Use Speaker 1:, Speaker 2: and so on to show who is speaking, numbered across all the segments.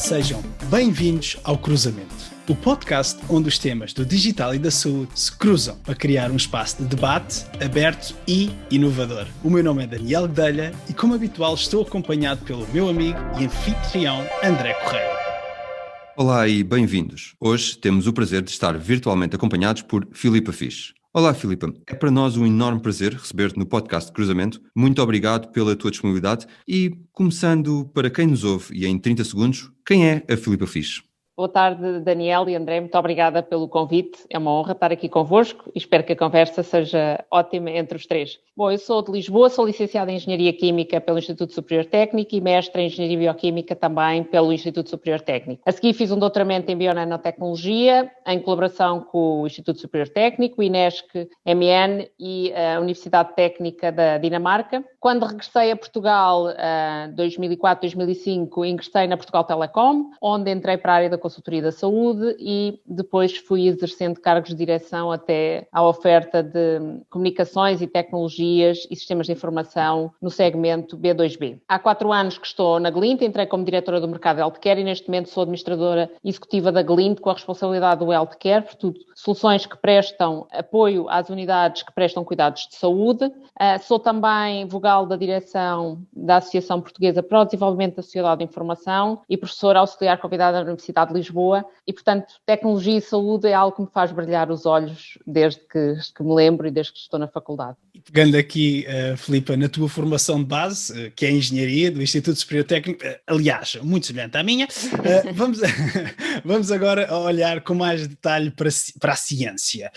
Speaker 1: Sejam bem-vindos ao Cruzamento, o podcast onde os temas do digital e da saúde se cruzam para criar um espaço de debate aberto e inovador. O meu nome é Daniel Guedelha e, como habitual, estou acompanhado pelo meu amigo e anfitrião André Correia.
Speaker 2: Olá e bem-vindos. Hoje temos o prazer de estar virtualmente acompanhados por Filipa Fisch. Olá, Filipa. É para nós um enorme prazer receber-te no podcast Cruzamento. Muito obrigado pela tua disponibilidade e, começando para quem nos ouve e em 30 segundos, quem é a Filipa Fisch?
Speaker 3: Boa tarde, Daniel e André. Muito obrigada pelo convite. É uma honra estar aqui convosco e espero que a conversa seja ótima entre os três. Bom, eu sou de Lisboa, sou licenciada em Engenharia Química pelo Instituto Superior Técnico e mestre em Engenharia Bioquímica também pelo Instituto Superior Técnico. A seguir fiz um doutoramento em Bionanotecnologia em colaboração com o Instituto Superior Técnico, o INESC, MN e a Universidade Técnica da Dinamarca. Quando regressei a Portugal, em 2004-2005, ingressei na Portugal Telecom, onde entrei para a área da consultoria da saúde e depois fui exercendo cargos de direção até à oferta de comunicações e tecnologias e sistemas de informação no segmento B2B. Há 4 anos que estou na Glint, entrei como diretora do mercado Healthcare e neste momento sou administradora executiva da Glint com a responsabilidade do Healthcare, portanto, soluções que prestam apoio às unidades que prestam cuidados de saúde. Sou também vogal da direção da Associação Portuguesa para o Desenvolvimento da Sociedade de Informação e professora auxiliar convidada da Universidade de Lisboa e, portanto, tecnologia e saúde é algo que me faz brilhar os olhos desde que me lembro e desde que estou na faculdade.
Speaker 1: Pegando aqui, Filipa, na tua formação de base, que é a Engenharia do Instituto Superior Técnico, aliás, muito semelhante à minha, vamos agora olhar com mais detalhe para a ciência.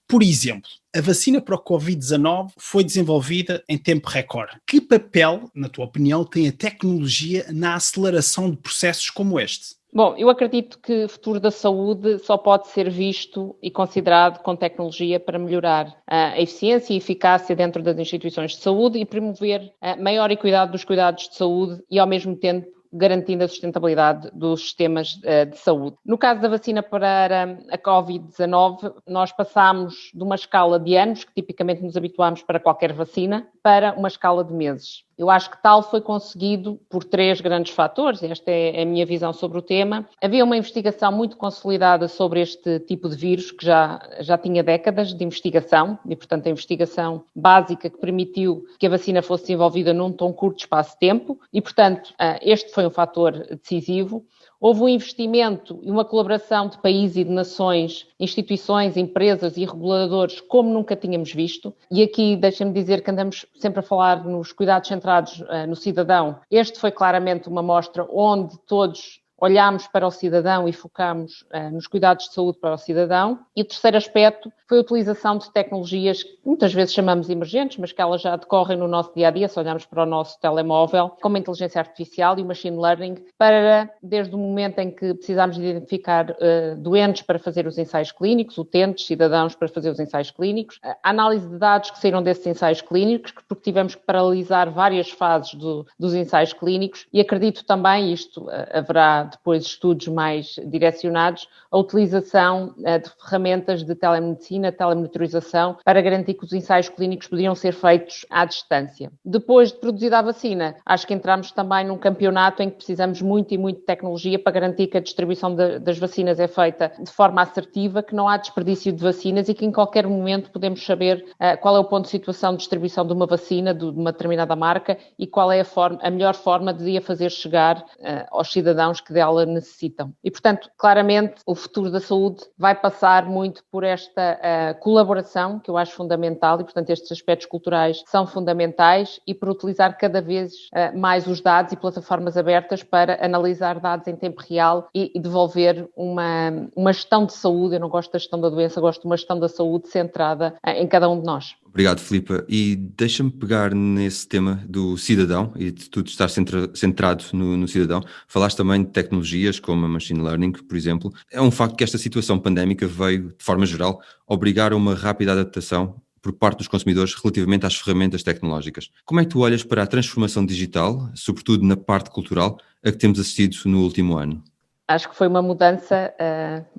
Speaker 1: Por exemplo, a vacina para o Covid-19 foi desenvolvida em tempo recorde. Que papel, na tua opinião, tem a tecnologia na aceleração de processos como este?
Speaker 3: Bom, eu acredito que o futuro da saúde só pode ser visto e considerado com tecnologia para melhorar a eficiência e eficácia dentro das instituições de saúde e promover a maior equidade dos cuidados de saúde e, ao mesmo tempo, garantindo a sustentabilidade dos sistemas de saúde. No caso da vacina para a Covid-19, nós passámos de uma escala de anos, que tipicamente nos habituámos para qualquer vacina, para uma escala de meses. Eu acho que tal foi conseguido por 3 grandes fatores, esta é a minha visão sobre o tema. Havia uma investigação muito consolidada sobre este tipo de vírus, que já tinha décadas de investigação, e portanto a investigação básica que permitiu que a vacina fosse desenvolvida num tão curto espaço de tempo, e portanto este foi um fator decisivo. Houve um investimento e uma colaboração de países e de nações, instituições, empresas e reguladores como nunca tínhamos visto. E aqui deixa-me dizer que andamos sempre a falar nos cuidados centrados no cidadão. Este foi claramente uma mostra onde todos olhámos para o cidadão e focámos nos cuidados de saúde para o cidadão. E o terceiro aspecto foi a utilização de tecnologias que muitas vezes chamamos emergentes, mas que elas já decorrem no nosso dia-a-dia, se olharmos para o nosso telemóvel, como a inteligência artificial e o machine learning, para, desde o momento em que precisamos de identificar doentes para fazer os ensaios clínicos, utentes, cidadãos para fazer os ensaios clínicos, a análise de dados que saíram desses ensaios clínicos, porque tivemos que paralisar várias fases dos ensaios clínicos, e acredito também, isto haverá depois estudos mais direcionados, a utilização de ferramentas de telemedicina, telemonitorização, para garantir que os ensaios clínicos podiam ser feitos à distância. Depois de produzida a vacina, acho que entramos também num campeonato em que precisamos muito e muito de tecnologia para garantir que a distribuição das vacinas é feita de forma assertiva, que não há desperdício de vacinas e que em qualquer momento podemos saber qual é o ponto de situação de distribuição de uma vacina, de uma determinada marca, e qual é a melhor forma de a fazer chegar aos cidadãos que dela necessitam. E, portanto, claramente, o futuro da saúde vai passar muito por esta colaboração, que eu acho fundamental, e, portanto, estes aspectos culturais são fundamentais, e por utilizar cada vez mais os dados e plataformas abertas para analisar dados em tempo real e devolver uma gestão de saúde. Eu não gosto da gestão da doença, gosto de uma gestão da saúde centrada em cada um de nós.
Speaker 2: Obrigado, Filipa. E deixa-me pegar nesse tema do cidadão e de tudo estar centrado no cidadão. Falaste também de tecnologias como a machine learning, por exemplo. É um facto que esta situação pandémica veio, de forma geral, obrigar a uma rápida adaptação por parte dos consumidores relativamente às ferramentas tecnológicas. Como é que tu olhas para a transformação digital, sobretudo na parte cultural, a que temos assistido no último ano?
Speaker 3: Acho que foi uma mudança,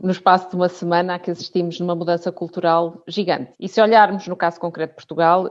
Speaker 3: no espaço de uma semana, a que assistimos numa mudança cultural gigante. E se olharmos no caso concreto de Portugal,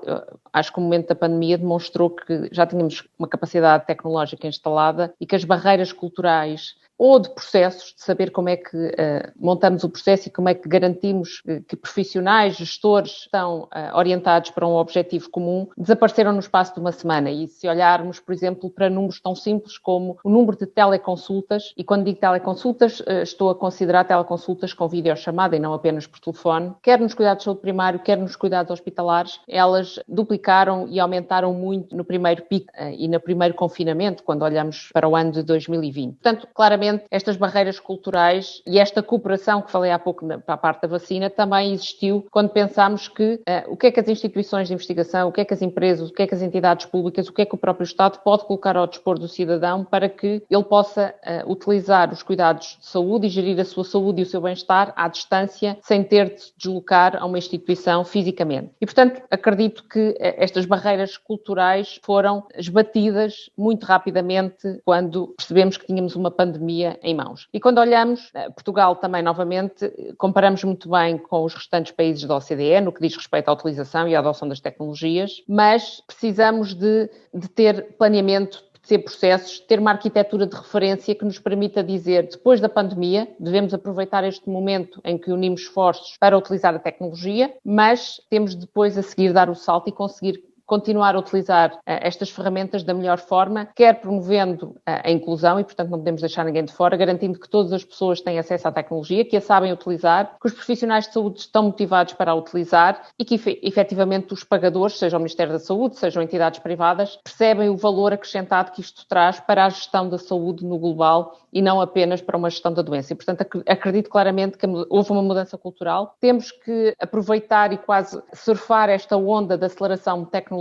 Speaker 3: acho que o momento da pandemia demonstrou que já tínhamos uma capacidade tecnológica instalada e que as barreiras culturais ou de processos, de saber como é que montamos o processo e como é que garantimos que profissionais, gestores estão orientados para um objetivo comum, desapareceram no espaço de uma semana. E se olharmos, por exemplo, para números tão simples como o número de teleconsultas, e quando digo teleconsultas, estou a considerar teleconsultas com videochamada e não apenas por telefone, quer nos cuidados de saúde primário, quer nos cuidados hospitalares, elas duplicaram e aumentaram muito no primeiro pico e no primeiro confinamento, quando olhamos para o ano de 2020. Portanto, claramente, estas barreiras culturais e esta cooperação que falei há pouco para a parte da vacina também existiu quando pensámos que o que é que as instituições de investigação, o que é que as empresas, o que é que as entidades públicas, o que é que o próprio Estado pode colocar ao dispor do cidadão para que ele possa utilizar os cuidados de saúde e gerir a sua saúde e o seu bem-estar à distância, sem ter de se deslocar a uma instituição fisicamente. E, portanto, acredito que estas barreiras culturais foram esbatidas muito rapidamente quando percebemos que tínhamos uma pandemia em mãos. E quando olhamos, Portugal também, novamente, comparamos muito bem com os restantes países da OCDE, no que diz respeito à utilização e à adoção das tecnologias, mas precisamos de ter planeamento, de ter processos, ter uma arquitetura de referência que nos permita dizer, depois da pandemia, devemos aproveitar este momento em que unimos esforços para utilizar a tecnologia, mas temos depois a seguir dar o salto e conseguir continuar a utilizar estas ferramentas da melhor forma, quer promovendo a inclusão e, portanto, não podemos deixar ninguém de fora, garantindo que todas as pessoas têm acesso à tecnologia, que a sabem utilizar, que os profissionais de saúde estão motivados para a utilizar e que, efetivamente, os pagadores, seja o Ministério da Saúde, sejam entidades privadas, percebem o valor acrescentado que isto traz para a gestão da saúde no global e não apenas para uma gestão da doença. E, portanto, acredito claramente que houve uma mudança cultural. Temos que aproveitar e quase surfar esta onda da aceleração tecnológica,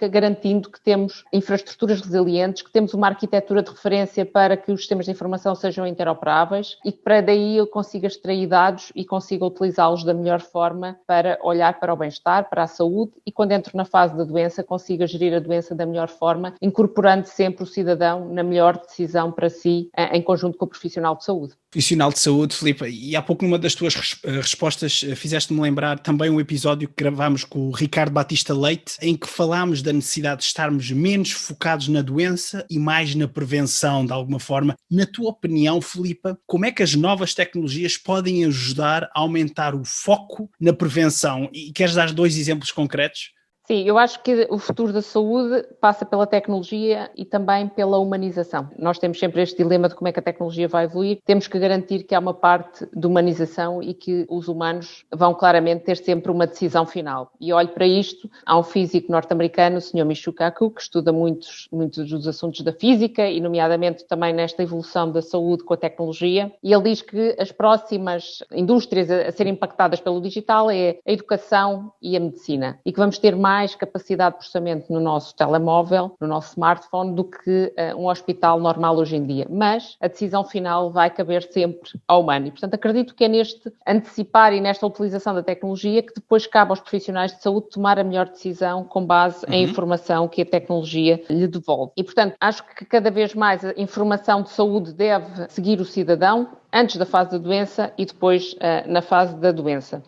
Speaker 3: garantindo que temos infraestruturas resilientes, que temos uma arquitetura de referência para que os sistemas de informação sejam interoperáveis e que para daí eu consiga extrair dados e consiga utilizá-los da melhor forma para olhar para o bem-estar, para a saúde e quando entro na fase da doença consiga gerir a doença da melhor forma, incorporando sempre o cidadão na melhor decisão para si, em conjunto com o profissional de saúde.
Speaker 1: Profissional de saúde, Filipe, e há pouco numa das tuas respostas fizeste-me lembrar também um episódio que gravámos com o Ricardo Batista Leite, em que falámos da necessidade de estarmos menos focados na doença e mais na prevenção, de alguma forma. Na tua opinião, Filipe, como é que as novas tecnologias podem ajudar a aumentar o foco na prevenção? E queres dar 2 exemplos concretos?
Speaker 3: Sim, eu acho que o futuro da saúde passa pela tecnologia e também pela humanização. Nós temos sempre este dilema de como é que a tecnologia vai evoluir. Temos que garantir que há uma parte de humanização e que os humanos vão claramente ter sempre uma decisão final. E olho para isto, há um físico norte-americano, o Sr. Michio Kaku, que estuda muitos dos assuntos da física e nomeadamente também nesta evolução da saúde com a tecnologia. E ele diz que as próximas indústrias a serem impactadas pelo digital é a educação e a medicina. E que vamos ter mais capacidade de processamento no nosso telemóvel, no nosso smartphone, do que um hospital normal hoje em dia. Mas a decisão final vai caber sempre ao humano. E, portanto, acredito que é neste antecipar e nesta utilização da tecnologia que depois cabe aos profissionais de saúde tomar a melhor decisão com base em informação que a tecnologia lhe devolve. E, portanto, acho que cada vez mais a informação de saúde deve seguir o cidadão antes da fase da doença e depois na fase da doença.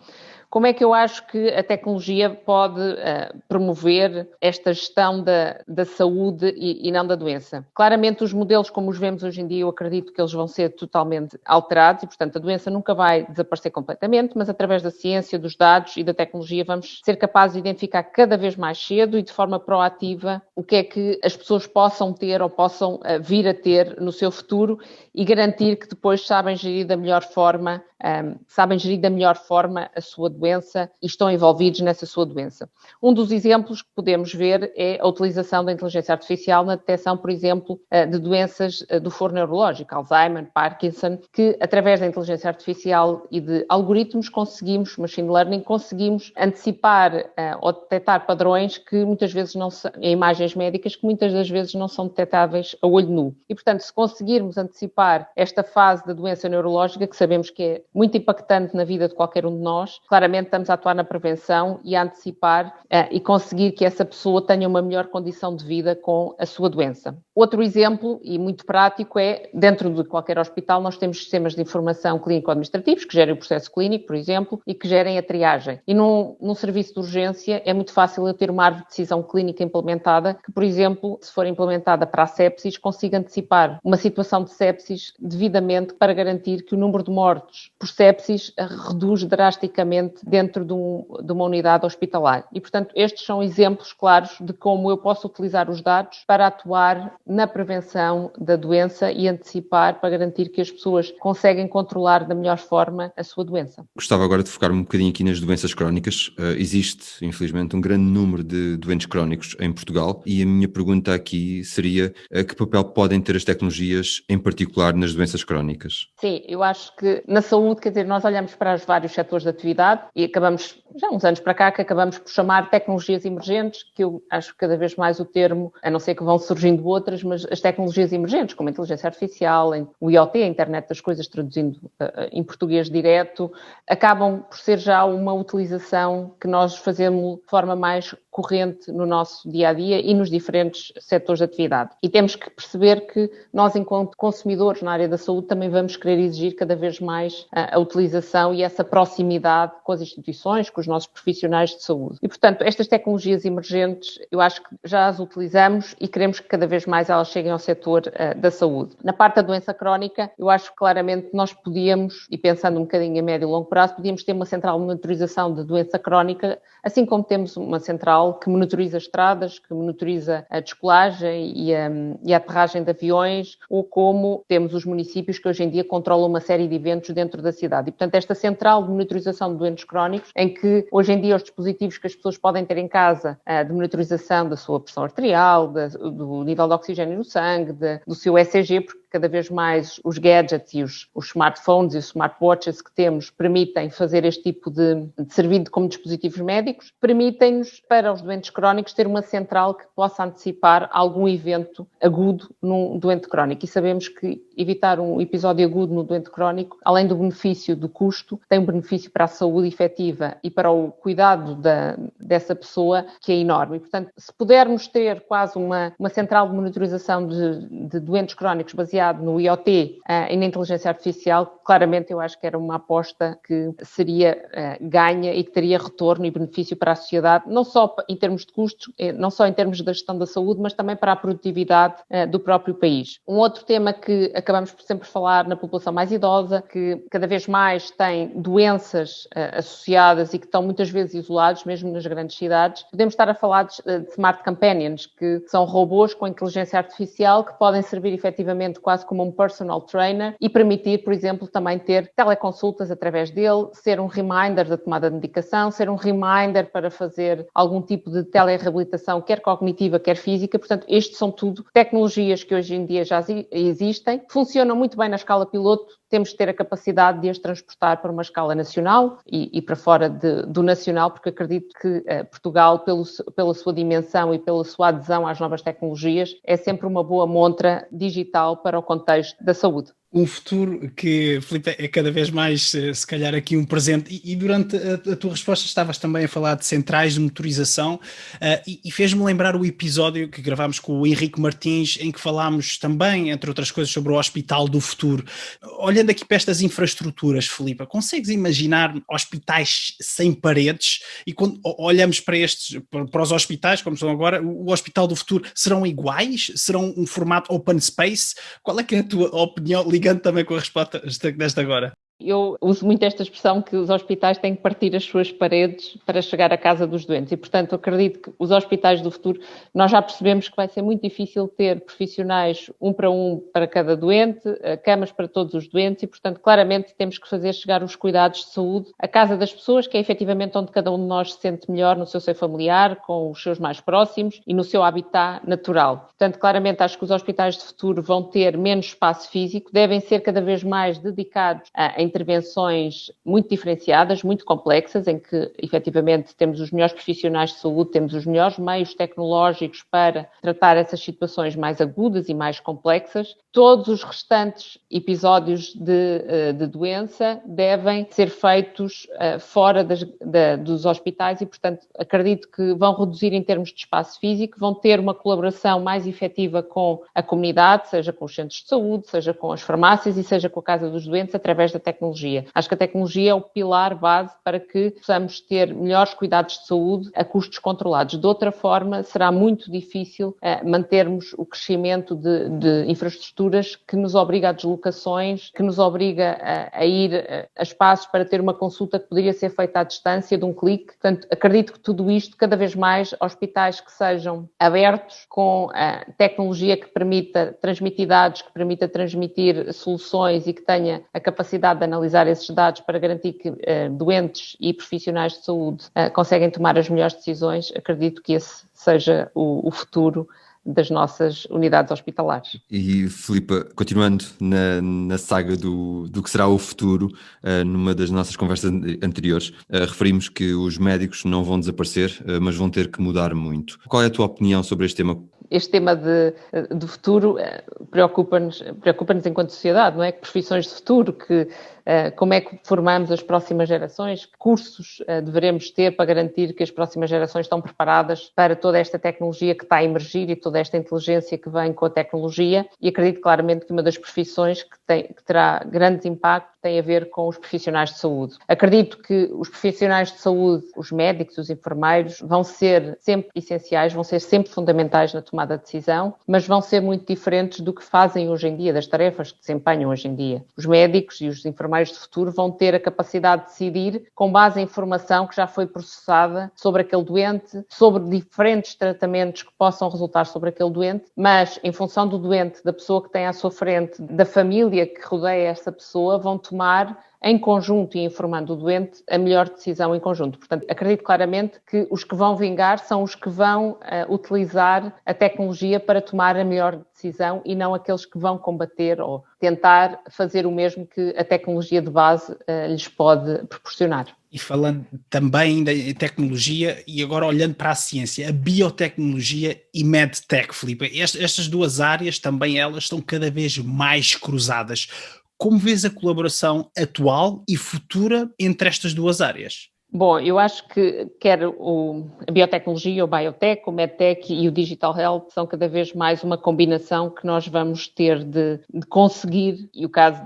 Speaker 3: Como é que eu acho que a tecnologia pode promover esta gestão da saúde e não da doença? Claramente, os modelos como os vemos hoje em dia, eu acredito que eles vão ser totalmente alterados e, portanto, a doença nunca vai desaparecer completamente, mas através da ciência, dos dados e da tecnologia vamos ser capazes de identificar cada vez mais cedo e de forma proativa o que é que as pessoas possam ter ou possam vir a ter no seu futuro e garantir que depois sabem gerir da melhor forma a sua doença e estão envolvidos nessa sua doença. Um dos exemplos que podemos ver é a utilização da inteligência artificial na detecção, por exemplo, de doenças do foro neurológico, Alzheimer, Parkinson, que através da inteligência artificial e de algoritmos machine learning, conseguimos antecipar ou detectar padrões que muitas vezes não são, em imagens médicas, que muitas das vezes não são detectáveis a olho nu. E, portanto, se conseguirmos antecipar esta fase da doença neurológica, que sabemos que é muito impactante na vida de qualquer um de nós, claramente estamos a atuar na prevenção e a antecipar e conseguir que essa pessoa tenha uma melhor condição de vida com a sua doença. Outro exemplo, e muito prático, é dentro de qualquer hospital nós temos sistemas de informação clínico-administrativos que gerem o processo clínico, por exemplo, e que gerem a triagem. E num serviço de urgência é muito fácil eu ter uma árvore de decisão clínica implementada que, por exemplo, se for implementada para a sepsis, consiga antecipar uma situação de sepsis devidamente para garantir que o número de mortos por sepsis reduz drasticamente dentro de uma unidade hospitalar. E, portanto, estes são exemplos claros de como eu posso utilizar os dados para atuar na prevenção da doença e antecipar para garantir que as pessoas conseguem controlar da melhor forma a sua doença.
Speaker 2: Gostava agora de focar um bocadinho aqui nas doenças crónicas. Existe, infelizmente, um grande número de doentes crónicos em Portugal e a minha pergunta aqui seria que papel podem ter as tecnologias, em particular nas doenças crónicas?
Speaker 3: Sim, eu acho que na saúde, quer dizer, nós olhamos para os vários setores de atividade e acabamos, já há uns anos para cá, que acabamos por chamar tecnologias emergentes, que eu acho que cada vez mais o termo, a não ser que vão surgindo outras, mas as tecnologias emergentes, como a inteligência artificial, o IoT, a internet das coisas, traduzindo em português direto, acabam por ser já uma utilização que nós fazemos de forma mais corrente no nosso dia-a-dia e nos diferentes setores de atividade. E temos que perceber que nós, enquanto consumidores na área da saúde, também vamos querer exigir cada vez mais a utilização e essa proximidade com as instituições, com os nossos profissionais de saúde. E, portanto, estas tecnologias emergentes, eu acho que já as utilizamos e queremos que cada vez mais elas cheguem ao setor da saúde. Na parte da doença crónica, eu acho que claramente nós podíamos, e pensando um bocadinho a médio e longo prazo, podíamos ter uma central de monitorização de doença crónica, assim como temos uma central que monitoriza estradas, que monitoriza a descolagem e a aterragem de aviões, ou como temos os municípios que hoje em dia controlam uma série de eventos dentro da cidade. E, portanto, esta central de monitorização de doentes crónicos, em que hoje em dia os dispositivos que as pessoas podem ter em casa de monitorização da sua pressão arterial, do nível de oxigênio no sangue, do seu ECG, porque cada vez mais os gadgets e os smartphones e os smartwatches que temos permitem fazer este tipo de servir como dispositivos médicos, permitem-nos, para os doentes crónicos, ter uma central que possa antecipar algum evento agudo num doente crónico. E sabemos que evitar um episódio agudo no doente crónico, além do benefício do custo, tem um benefício para a saúde efetiva e para o cuidado dessa pessoa que é enorme. E, portanto, se pudermos ter quase uma central de monitorização de doentes crónicos baseado no IoT e na inteligência artificial, claramente eu acho que era uma aposta que seria ganha e que teria retorno e benefício para a sociedade, não só em termos de custos, não só em termos da gestão da saúde, mas também para a produtividade do próprio país. Um outro tema que acabamos por sempre falar na população mais idosa, que cada vez mais tem doenças associadas e que estão muitas vezes isolados, mesmo nas grandes cidades, podemos estar a falar de Smart Companions, que são robôs com inteligência artificial que podem servir efetivamente quase como um personal trainer e permitir, por exemplo, também ter teleconsultas através dele, ser um reminder da tomada de medicação, ser um reminder para fazer algum tipo de telereabilitação, quer cognitiva, quer física. Portanto, estes são tudo tecnologias que hoje em dia já existem, funcionam muito bem na escala piloto. Temos de ter a capacidade de as transportar para uma escala nacional e para fora do nacional, porque acredito que Portugal, pela sua dimensão e pela sua adesão às novas tecnologias, é sempre uma boa montra digital para o contexto da saúde.
Speaker 1: Um futuro que, Filipe, é cada vez mais, se calhar, aqui um presente. E durante a tua resposta estavas também a falar de centrais de motorização e fez-me lembrar o episódio que gravámos com o Henrique Martins, em que falámos também, entre outras coisas, sobre o Hospital do Futuro. Olhando aqui para estas infraestruturas, Filipe, consegues imaginar hospitais sem paredes? E quando olhamos para os hospitais, como são agora, o Hospital do Futuro, serão iguais? Serão um formato open space? Qual é que é a tua opinião, ligando também com a resposta desta agora?
Speaker 3: Eu uso muito esta expressão que os hospitais têm que partir as suas paredes para chegar à casa dos doentes e, portanto, acredito que os hospitais do futuro, nós já percebemos que vai ser muito difícil ter profissionais um para cada doente, camas para todos os doentes e, portanto, claramente temos que fazer chegar os cuidados de saúde à casa das pessoas, que é efetivamente onde cada um de nós se sente melhor no seu seio familiar, com os seus mais próximos e no seu habitat natural. Portanto, claramente acho que os hospitais de futuro vão ter menos espaço físico, devem ser cada vez mais dedicados em intervenções muito diferenciadas, muito complexas, em que efetivamente temos os melhores profissionais de saúde, temos os melhores meios tecnológicos para tratar essas situações mais agudas e mais complexas. Todos os restantes episódios de doença devem ser feitos fora dos hospitais e, portanto, acredito que vão reduzir em termos de espaço físico, vão ter uma colaboração mais efetiva com a comunidade, seja com os centros de saúde, seja com as farmácias e seja com a Casa dos Doentes, através da tecnologia. Acho que a tecnologia é o pilar base para que possamos ter melhores cuidados de saúde a custos controlados. De outra forma, será muito difícil mantermos o crescimento de infraestruturas que nos obriga a deslocações, que nos obriga a ir a espaços para ter uma consulta que poderia ser feita à distância de um clique. Portanto, acredito que tudo isto, cada vez mais, hospitais que sejam abertos, com tecnologia que permita transmitir dados, que permita transmitir soluções e que tenha a capacidade de analisar esses dados para garantir que doentes e profissionais de saúde conseguem tomar as melhores decisões, acredito que esse seja o futuro das nossas unidades hospitalares.
Speaker 2: E, Filipa, continuando na saga do que será o futuro, numa das nossas conversas anteriores, referimos que os médicos não vão desaparecer, mas vão ter que mudar muito. Qual é a tua opinião sobre este tema?
Speaker 3: Este tema do futuro preocupa-nos enquanto sociedade, não é? Que profissões de futuro, como é que formamos as próximas gerações, que cursos devemos ter para garantir que as próximas gerações estão preparadas para toda esta tecnologia que está a emergir e toda esta inteligência que vem com a tecnologia. E acredito claramente que uma das profissões que terá grandes impactos tem a ver com os profissionais de saúde. Acredito que os profissionais de saúde, os médicos, os enfermeiros, vão ser sempre essenciais, vão ser sempre fundamentais na tomada de decisão, mas vão ser muito diferentes do que fazem hoje em dia, das tarefas que desempenham hoje em dia. Os médicos e os enfermeiros de futuro vão ter a capacidade de decidir com base em informação que já foi processada sobre aquele doente, sobre diferentes tratamentos que possam resultar sobre aquele doente, mas em função do doente, da pessoa que tem à sua frente, da família que rodeia essa pessoa, vão tomar em conjunto e informando o doente a melhor decisão em conjunto. Portanto, acredito claramente que os que vão vingar são os que vão utilizar a tecnologia para tomar a melhor decisão e não aqueles que vão combater ou tentar fazer o mesmo que a tecnologia de base lhes pode proporcionar.
Speaker 1: E falando também da tecnologia e agora olhando para a ciência, a biotecnologia e medtech, Filipe, estas duas áreas também elas estão cada vez mais cruzadas. Como vês a colaboração atual e futura entre estas duas áreas?
Speaker 3: Bom, eu acho que quer a biotecnologia, o biotech, o medtech e o digital health são cada vez mais uma combinação que nós vamos ter de conseguir, e o caso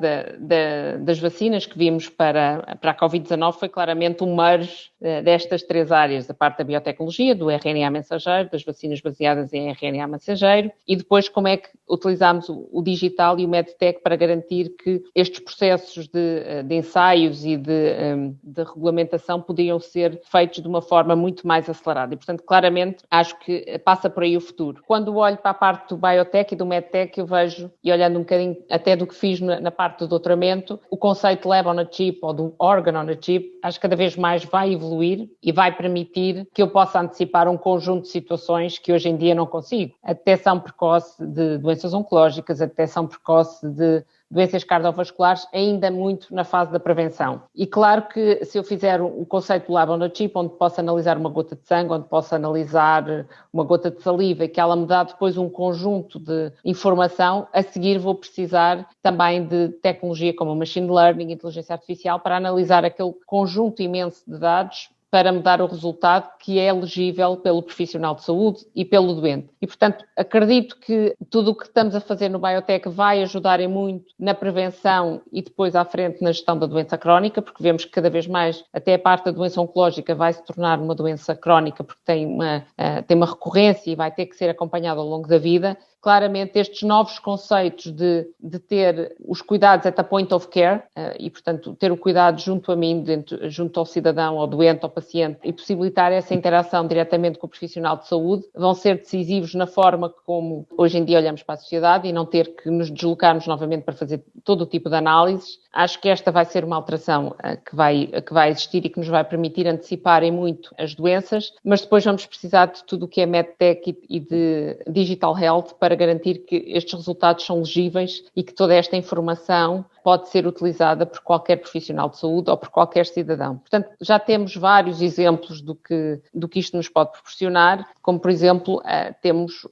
Speaker 3: das vacinas que vimos para a Covid-19 foi claramente um merge destas três áreas, da parte da biotecnologia, do RNA mensageiro, das vacinas baseadas em RNA mensageiro, e depois como é que utilizamos o digital e o medtech para garantir que estes processos de ensaios e de regulamentação podiam ser feitos de uma forma muito mais acelerada. E, portanto, claramente, acho que passa por aí o futuro. Quando olho para a parte do biotech e do medtech, eu vejo, e olhando um bocadinho até do que fiz na parte do doutoramento, o conceito lab on a chip ou do organ on a chip, acho que cada vez mais vai evoluir e vai permitir que eu possa antecipar um conjunto de situações que hoje em dia não consigo. A detecção precoce de doenças oncológicas, a detecção precoce de doenças cardiovasculares, ainda muito na fase da prevenção. E claro que se eu fizer o conceito do lab on a chip, onde posso analisar uma gota de sangue, onde posso analisar uma gota de saliva e que ela me dá depois um conjunto de informação, a seguir vou precisar também de tecnologia como machine learning, inteligência artificial, para analisar aquele conjunto imenso de dados para me dar o resultado que é elegível pelo profissional de saúde e pelo doente. E, portanto, acredito que tudo o que estamos a fazer no biotech vai ajudar em muito na prevenção e depois à frente na gestão da doença crónica, porque vemos que cada vez mais até a parte da doença oncológica vai se tornar uma doença crónica porque tem uma recorrência e vai ter que ser acompanhada ao longo da vida. Claramente, estes novos conceitos de ter os cuidados at a point of care e, portanto, ter o cuidado junto a mim, junto ao cidadão, ao doente, ao paciente e possibilitar essa interação diretamente com o profissional de saúde vão ser decisivos na forma como hoje em dia olhamos para a sociedade e não ter que nos deslocarmos novamente para fazer todo o tipo de análises. Acho que esta vai ser uma alteração que vai existir e que nos vai permitir antecipar em muito as doenças, mas depois vamos precisar de tudo o que é medtech e de digital health para garantir que estes resultados são legíveis e que toda esta informação pode ser utilizada por qualquer profissional de saúde ou por qualquer cidadão. Portanto, já temos vários exemplos do que isto nos pode proporcionar, como, por exemplo,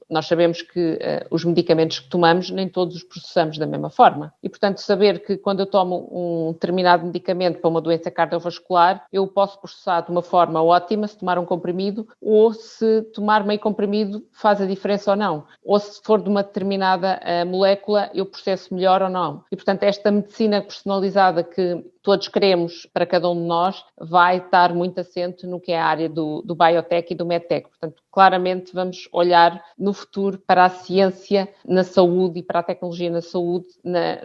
Speaker 3: nós sabemos que os medicamentos que tomamos, nem todos os processamos da mesma forma. E, portanto, saber que quando eu tomo um determinado medicamento para uma doença cardiovascular, eu posso processar de uma forma ótima se tomar um comprimido, ou se tomar meio comprimido faz a diferença ou não. Ou se for de uma determinada molécula, eu processo melhor ou não. E, portanto, esta medicina personalizada que todos queremos para cada um de nós vai estar muito assente no que é a área do biotech e do medtech. Portanto, claramente vamos olhar no futuro para a ciência na saúde e para a tecnologia na saúde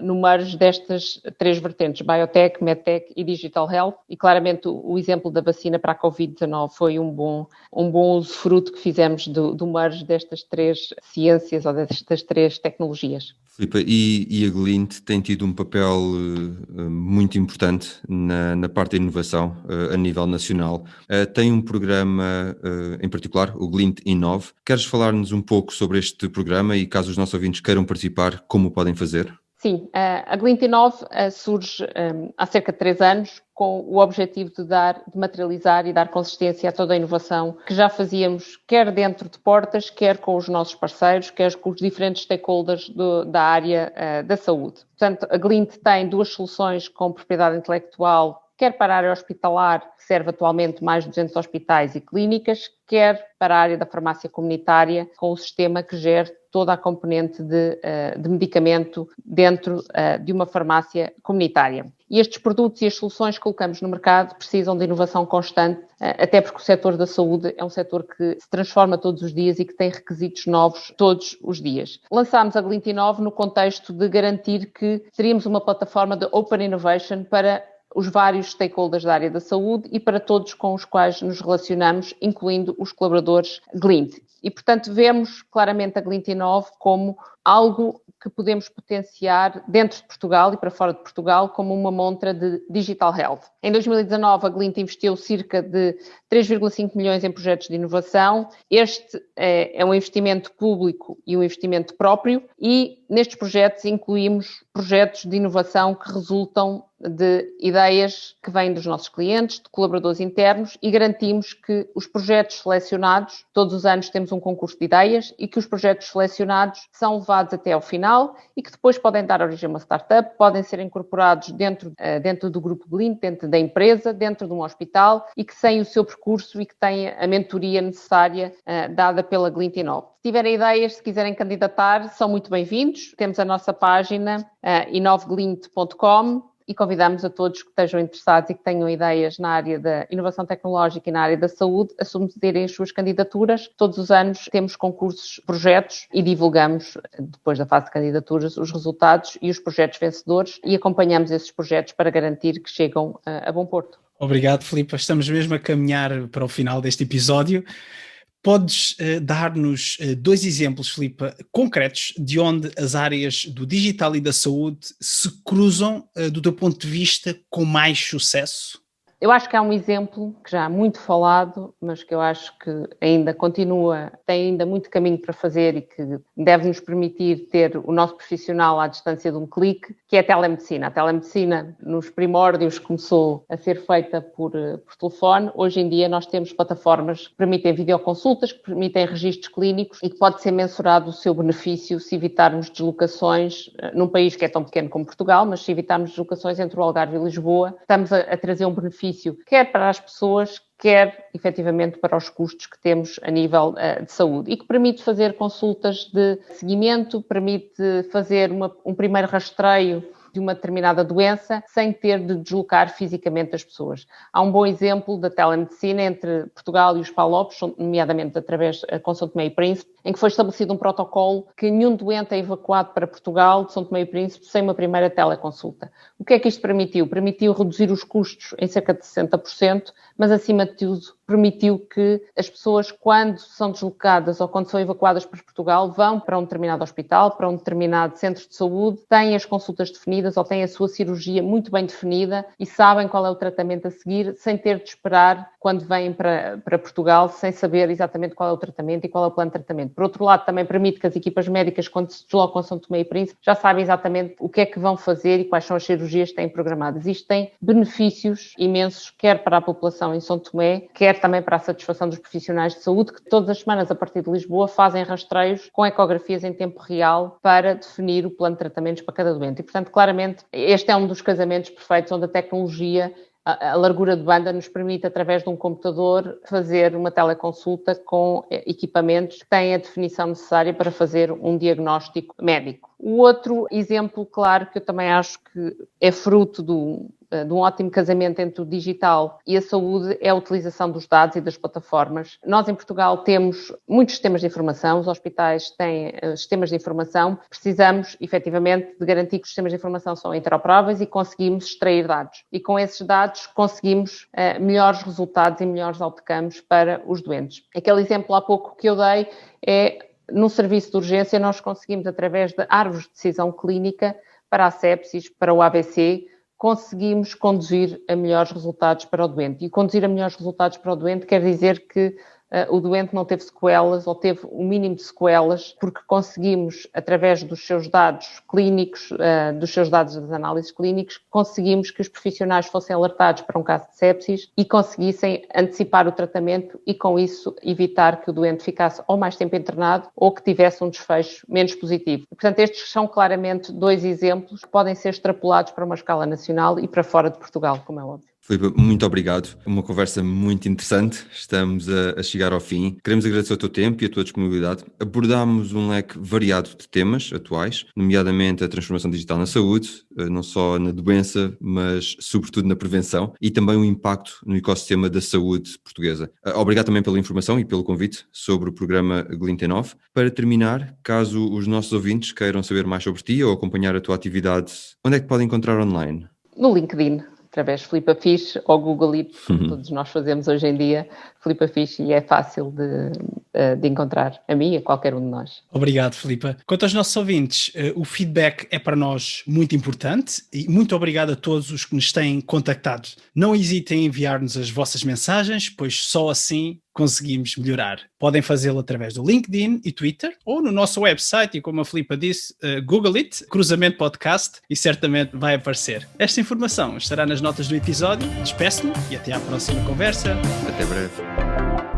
Speaker 3: no merge destas três vertentes, biotech, medtech e digital health. E claramente o exemplo da vacina para a Covid-19 foi um bom usufruto que fizemos do merge destas três ciências ou destas três tecnologias.
Speaker 2: Filipa, e a Glint tem tido um papel muito importante na parte da inovação a nível nacional. Tem um programa em particular, o Glint Inove. Queres falar-nos um pouco sobre este programa e caso os nossos ouvintes queiram participar, como o podem fazer?
Speaker 3: Sim, a Glint Inove surge há cerca de 3 anos com o objetivo de materializar e dar consistência a toda a inovação que já fazíamos, quer dentro de portas, quer com os nossos parceiros, quer com os diferentes stakeholders da área da saúde. Portanto, a Glint tem 2 soluções com propriedade intelectual, quer para a área hospitalar, que serve atualmente mais de 200 hospitais e clínicas, quer para a área da farmácia comunitária, com o sistema que gera toda a componente de medicamento dentro de uma farmácia comunitária. E estes produtos e as soluções que colocamos no mercado precisam de inovação constante, até porque o setor da saúde é um setor que se transforma todos os dias e que tem requisitos novos todos os dias. Lançámos a Glint Inove no contexto de garantir que teríamos uma plataforma de Open Innovation para os vários stakeholders da área da saúde e para todos com os quais nos relacionamos, incluindo os colaboradores Glint. E, portanto, vemos claramente a Glint Inove como algo que podemos potenciar dentro de Portugal e para fora de Portugal como uma montra de digital health. Em 2019, a Glint investiu cerca de 3,5 milhões em projetos de inovação. Este é um investimento público e um investimento próprio e nestes projetos incluímos projetos de inovação que resultam de ideias que vêm dos nossos clientes, de colaboradores internos e garantimos que os projetos selecionados, todos os anos temos um concurso de ideias e que os projetos selecionados são levados até ao final e que depois podem dar origem a uma startup, podem ser incorporados dentro do grupo Glint, dentro da empresa, dentro de um hospital e que seguem o seu percurso e que têm a mentoria necessária dada pela Glint Inove. Se tiverem ideias, se quiserem candidatar, são muito bem-vindos. Temos a nossa página inoveglint.com e convidamos a todos que estejam interessados e que tenham ideias na área da inovação tecnológica e na área da saúde a submeterem as suas candidaturas. Todos os anos temos concursos, projetos e divulgamos, depois da fase de candidaturas, os resultados e os projetos vencedores e acompanhamos esses projetos para garantir que chegam a bom porto.
Speaker 1: Obrigado, Filipa. Estamos mesmo a caminhar para o final deste episódio. Podes dar-nos 2 exemplos, Filipa, concretos de onde as áreas do digital e da saúde se cruzam, do teu ponto de vista, com mais sucesso?
Speaker 3: Eu acho que há um exemplo que já é muito falado, mas que eu acho que ainda tem ainda muito caminho para fazer e que deve nos permitir ter o nosso profissional à distância de um clique, que é a telemedicina. A telemedicina, nos primórdios, começou a ser feita por telefone. Hoje em dia nós temos plataformas que permitem videoconsultas, que permitem registros clínicos e que pode ser mensurado o seu benefício se evitarmos deslocações num país que é tão pequeno como Portugal, mas se evitarmos deslocações entre o Algarve e Lisboa, estamos a trazer um benefício quer para as pessoas, quer efetivamente para os custos que temos a nível de saúde e que permite fazer consultas de seguimento, permite fazer um primeiro rastreio de uma determinada doença sem ter de deslocar fisicamente as pessoas. Há um bom exemplo da telemedicina entre Portugal e os PALOPs, nomeadamente através com São Tomé e Príncipe, em que foi estabelecido um protocolo que nenhum doente é evacuado para Portugal de São Tomé e Príncipe sem uma primeira teleconsulta. O que é que isto permitiu? Permitiu reduzir os custos em cerca de 60%, mas acima de tudo permitiu que as pessoas, quando são deslocadas ou quando são evacuadas para Portugal, vão para um determinado hospital, para um determinado centro de saúde, têm as consultas definidas ou têm a sua cirurgia muito bem definida e sabem qual é o tratamento a seguir, sem ter de esperar quando vêm para Portugal, sem saber exatamente qual é o tratamento e qual é o plano de tratamento. Por outro lado, também permite que as equipas médicas, quando se deslocam a São Tomé e Príncipe, já sabem exatamente o que é que vão fazer e quais são as cirurgias que têm programadas. Isto tem benefícios imensos, quer para a população em São Tomé, quer também para a satisfação dos profissionais de saúde, que todas as semanas, a partir de Lisboa, fazem rastreios com ecografias em tempo real para definir o plano de tratamentos para cada doente. E, portanto, claramente, este é um dos casamentos perfeitos onde a tecnologia, a largura de banda, nos permite, através de um computador, fazer uma teleconsulta com equipamentos que têm a definição necessária para fazer um diagnóstico médico. O outro exemplo, claro, que eu também acho que é fruto de um ótimo casamento entre o digital e a saúde, é a utilização dos dados e das plataformas. Nós, em Portugal, temos muitos sistemas de informação, os hospitais têm sistemas de informação, precisamos, efetivamente, de garantir que os sistemas de informação são interoperáveis e conseguimos extrair dados. E com esses dados conseguimos melhores resultados e melhores outcomes para os doentes. Aquele exemplo há pouco que eu dei é, no serviço de urgência, nós conseguimos, através de árvores de decisão clínica, para a sepsis, para o AVC, conseguimos conduzir a melhores resultados para o doente. E conduzir a melhores resultados para o doente quer dizer que o doente não teve sequelas ou teve o mínimo de sequelas, porque conseguimos, através dos seus dados clínicos, dos seus dados das análises clínicas, conseguimos que os profissionais fossem alertados para um caso de sepsis e conseguissem antecipar o tratamento e, com isso, evitar que o doente ficasse ou mais tempo internado ou que tivesse um desfecho menos positivo. Portanto, estes são claramente dois exemplos que podem ser extrapolados para uma escala nacional e para fora de Portugal, como é óbvio.
Speaker 2: Filipe, muito obrigado. Uma conversa muito interessante. Estamos a chegar ao fim. Queremos agradecer o teu tempo e a tua disponibilidade. Abordámos um leque variado de temas atuais, nomeadamente a transformação digital na saúde, não só na doença, mas sobretudo na prevenção, e também o impacto no ecossistema da saúde portuguesa. Obrigado também pela informação e pelo convite sobre o programa Glintenov. Para terminar, caso os nossos ouvintes queiram saber mais sobre ti ou acompanhar a tua atividade, onde é que podem encontrar online?
Speaker 3: No LinkedIn, através de Filipa Fisch ou Google It, como todos nós fazemos hoje em dia, Filipa Fisch, e é fácil de encontrar a mim e a qualquer um de nós.
Speaker 1: Obrigado, Filipa. Quanto aos nossos ouvintes, o feedback é para nós muito importante e muito obrigado a todos os que nos têm contactado. Não hesitem em enviar-nos as vossas mensagens, pois só assim conseguimos melhorar. Podem fazê-lo através do LinkedIn e Twitter ou no nosso website e, como a Filipa disse, Google It, Cruzamento Podcast, e certamente vai aparecer. Esta informação estará nas notas do episódio. Despeço-me e até à próxima conversa.
Speaker 2: Até breve.